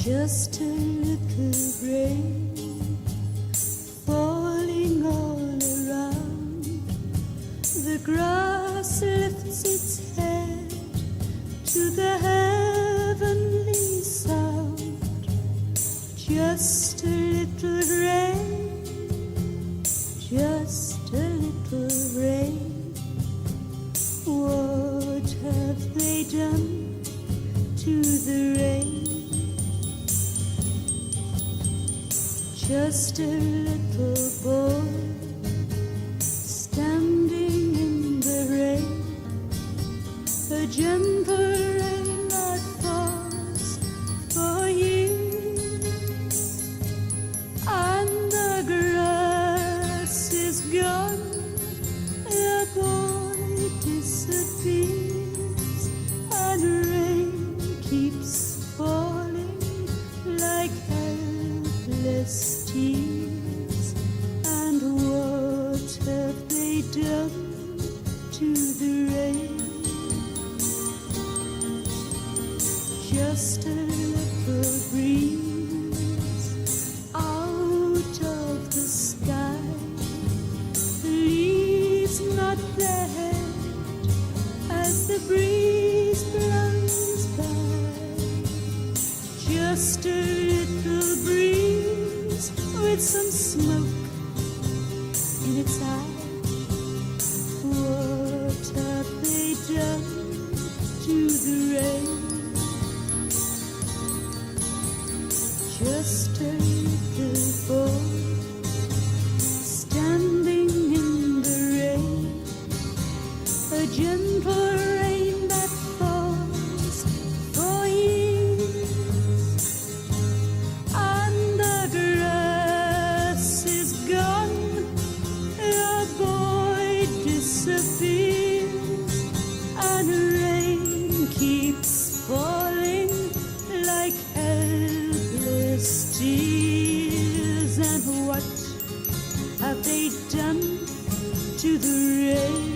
Just a little rain falling all around. The grass lifts its head to the heavenly sound. Just a little rain, just a little rain. What have they done to the rain? Just a little boy standing in the rain, a gentle rain that falls for years, and the grass is gone, the boy disappears, and rain keeps falling like helpless tears. And what have they done to the rain? Just a little breeze out of the sky, the leaves nod their head as the breeze blows by. Just a little breeze with some smoke in its eye. What have they done to the rain? Just a little boy standing in the rain, a gentle rain that falls for years, and the grass is gone, the boy disappears, and rain keeps falling like helpless tears. And what have they done to the rain?